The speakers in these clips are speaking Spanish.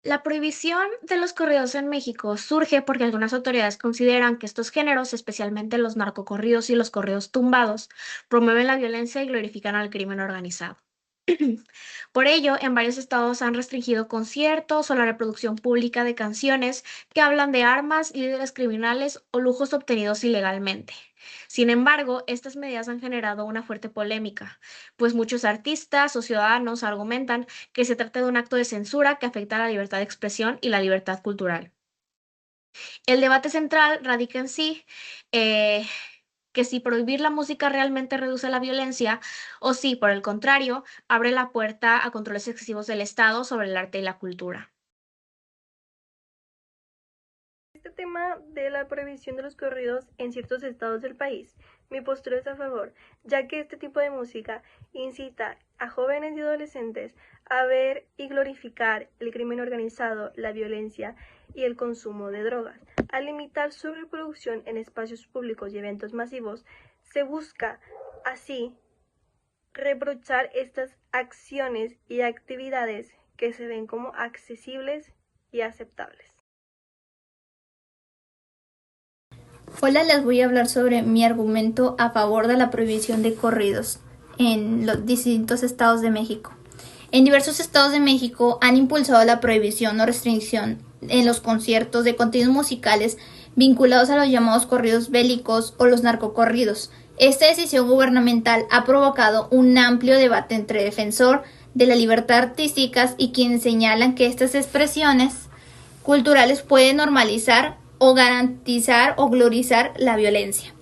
La prohibición de los corridos en México surge porque algunas autoridades consideran que estos géneros, especialmente los narcocorridos y los corridos tumbados, promueven la violencia y glorifican al crimen organizado. Por ello, en varios estados han restringido conciertos o la reproducción pública de canciones que hablan de armas, líderes criminales o lujos obtenidos ilegalmente. Sin embargo, estas medidas han generado una fuerte polémica, pues muchos artistas o ciudadanos argumentan que se trata de un acto de censura que afecta a la libertad de expresión y la libertad cultural. El debate central radica en sí eh, que si prohibir la música realmente reduce la violencia o si, por el contrario, abre la puerta a controles excesivos del Estado sobre el arte y la cultura. Este tema de la prohibición de los corridos en ciertos estados del país, mi postura es a favor, ya que este tipo de música incita a jóvenes y adolescentes a ver y glorificar el crimen organizado, la violencia y el consumo de drogas. Al limitar su reproducción en espacios públicos y eventos masivos, se busca así reprochar estas acciones y actividades que se ven como accesibles y aceptables. Hola, les voy a hablar sobre mi argumento a favor de la prohibición de corridos en los distintos estados de México. En diversos estados de México han impulsado la prohibición o restricción en los conciertos de contenidos musicales vinculados a los llamados corridos bélicos o los narcocorridos. Esta decisión gubernamental ha provocado un amplio debate entre defensor de la libertad artística y quienes señalan que estas expresiones culturales pueden normalizar o garantizar o glorificar la violencia.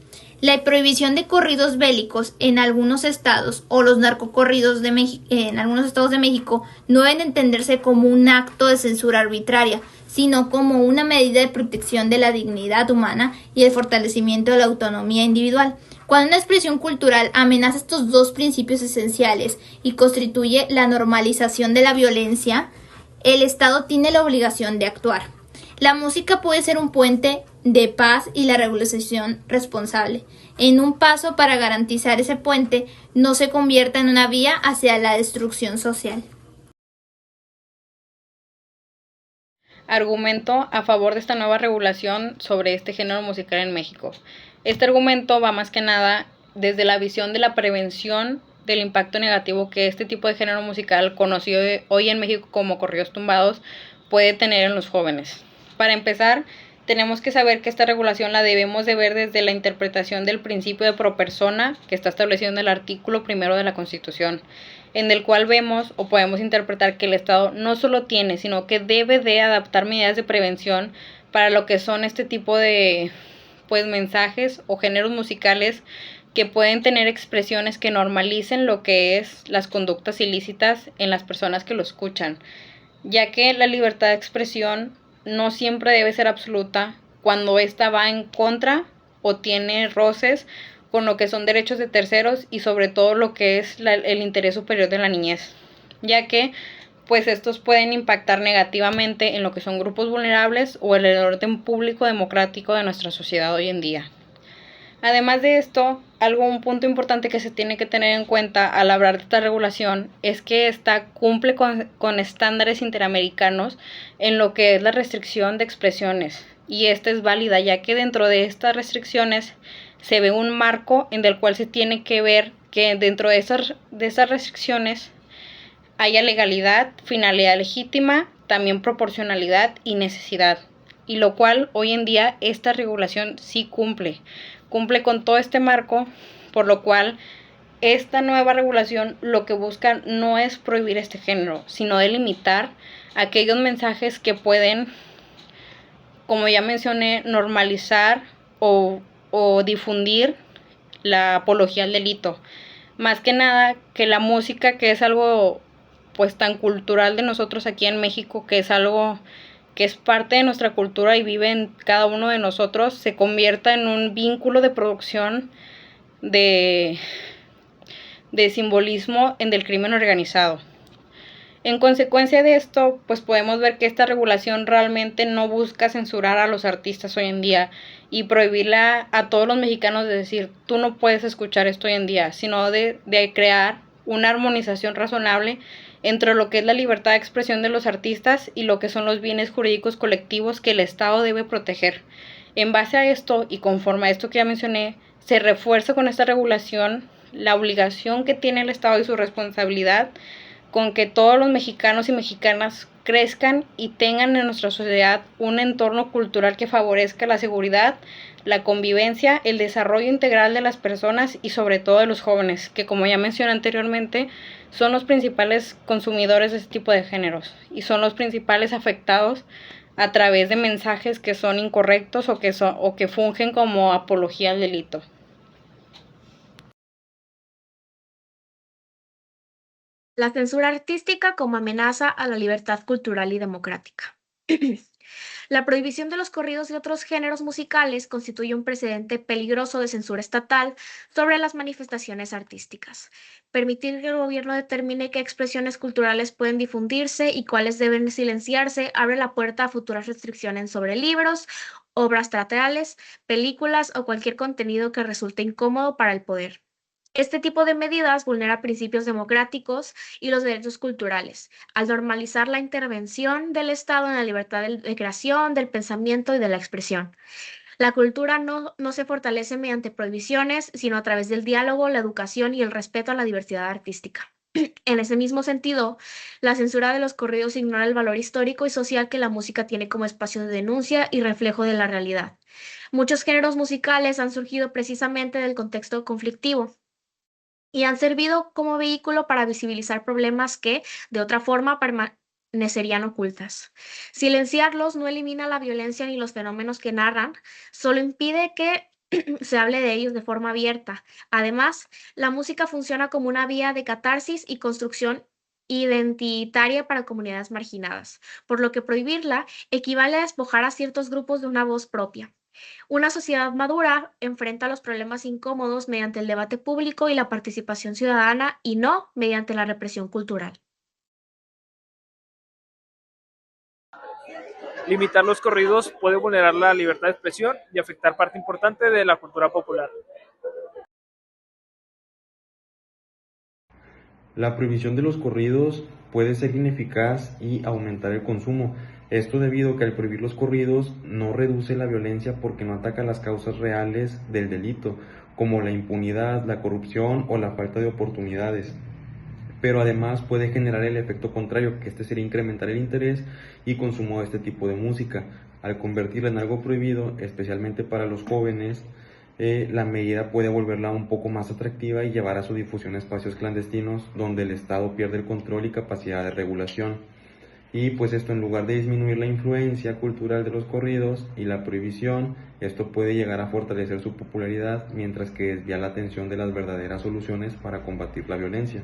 La prohibición de corridos bélicos en algunos estados o los narcocorridos en algunos estados de México no deben entenderse como un acto de censura arbitraria, sino como una medida de protección de la dignidad humana y el fortalecimiento de la autonomía individual. Cuando una expresión cultural amenaza estos dos principios esenciales y constituye la normalización de la violencia, el Estado tiene la obligación de actuar. La música puede ser un puente de paz y la regulación responsable, en un paso para garantizar ese puente no se convierta en una vía hacia la destrucción social. Argumento a favor de esta nueva regulación sobre este género musical en México. Este argumento va más que nada desde la visión de la prevención del impacto negativo que este tipo de género musical, conocido hoy en México como corridos tumbados, puede tener en los jóvenes. Para empezar, tenemos que saber que esta regulación la debemos de ver desde la interpretación del principio de pro persona que está establecido en el artículo 1 de la Constitución, en el cual vemos o podemos interpretar que el Estado no solo tiene, sino que debe de adaptar medidas de prevención para lo que son este tipo de mensajes o géneros musicales que pueden tener expresiones que normalicen lo que es las conductas ilícitas en las personas que lo escuchan, ya que la libertad de expresión no siempre debe ser absoluta cuando ésta va en contra o tiene roces con lo que son derechos de terceros y sobre todo lo que es el interés superior de la niñez, ya que pues estos pueden impactar negativamente en lo que son grupos vulnerables o el orden público democrático de nuestra sociedad hoy en día. Además de esto, un punto importante que se tiene que tener en cuenta al hablar de esta regulación es que esta cumple con estándares interamericanos en lo que es la restricción de expresiones. Y esta es válida ya que dentro de estas restricciones se ve un marco en el cual se tiene que ver que dentro de esas restricciones haya legalidad, finalidad legítima, también proporcionalidad y necesidad. Y lo cual hoy en día esta regulación sí cumple con todo este marco, por lo cual esta nueva regulación lo que busca no es prohibir este género, sino delimitar aquellos mensajes que pueden, como ya mencioné, normalizar o difundir la apología al delito. Más que nada que la música, que es algo pues tan cultural de nosotros aquí en México, que es algo que es parte de nuestra cultura y vive en cada uno de nosotros, se convierta en un vínculo de producción de, de simbolismo en del crimen organizado. En consecuencia de esto, pues podemos ver que esta regulación realmente no busca censurar a los artistas hoy en día y prohibirla a todos los mexicanos de decir, tú no puedes escuchar esto hoy en día, sino de crear una armonización razonable entre lo que es la libertad de expresión de los artistas y lo que son los bienes jurídicos colectivos que el Estado debe proteger. En base a esto, y conforme a esto que ya mencioné, se refuerza con esta regulación la obligación que tiene el Estado y su responsabilidad con que todos los mexicanos y mexicanas crezcan y tengan en nuestra sociedad un entorno cultural que favorezca la seguridad, la convivencia, el desarrollo integral de las personas y sobre todo de los jóvenes, que como ya mencioné anteriormente, son los principales consumidores de este tipo de géneros y son los principales afectados a través de mensajes que son incorrectos o que fungen como apología al delito. La censura artística como amenaza a la libertad cultural y democrática. La prohibición de los corridos y otros géneros musicales constituye un precedente peligroso de censura estatal sobre las manifestaciones artísticas. Permitir que el gobierno determine qué expresiones culturales pueden difundirse y cuáles deben silenciarse abre la puerta a futuras restricciones sobre libros, obras teatrales, películas o cualquier contenido que resulte incómodo para el poder. Este tipo de medidas vulnera principios democráticos y los derechos culturales, al normalizar la intervención del Estado en la libertad de creación, del pensamiento y de la expresión. La cultura no se fortalece mediante prohibiciones, sino a través del diálogo, la educación y el respeto a la diversidad artística. En ese mismo sentido, la censura de los corridos ignora el valor histórico y social que la música tiene como espacio de denuncia y reflejo de la realidad. Muchos géneros musicales han surgido precisamente del contexto conflictivo y han servido como vehículo para visibilizar problemas que, de otra forma, permanecerían ocultas. Silenciarlos no elimina la violencia ni los fenómenos que narran, solo impide que se hable de ellos de forma abierta. Además, la música funciona como una vía de catarsis y construcción identitaria para comunidades marginadas, por lo que prohibirla equivale a despojar a ciertos grupos de una voz propia. Una sociedad madura enfrenta los problemas incómodos mediante el debate público y la participación ciudadana y no mediante la represión cultural. Limitar los corridos puede vulnerar la libertad de expresión y afectar parte importante de la cultura popular. La prohibición de los corridos puede ser ineficaz y aumentar el consumo. Esto debido a que al prohibir los corridos no reduce la violencia porque no ataca las causas reales del delito, como la impunidad, la corrupción o la falta de oportunidades. Pero además puede generar el efecto contrario, que sería incrementar el interés y consumo de este tipo de música. Al convertirla en algo prohibido, especialmente para los jóvenes, la medida puede volverla un poco más atractiva y llevar a su difusión a espacios clandestinos donde el Estado pierde el control y capacidad de regulación. Y pues esto, en lugar de disminuir la influencia cultural de los corridos y la prohibición, esto puede llegar a fortalecer su popularidad, mientras que desvía la atención de las verdaderas soluciones para combatir la violencia.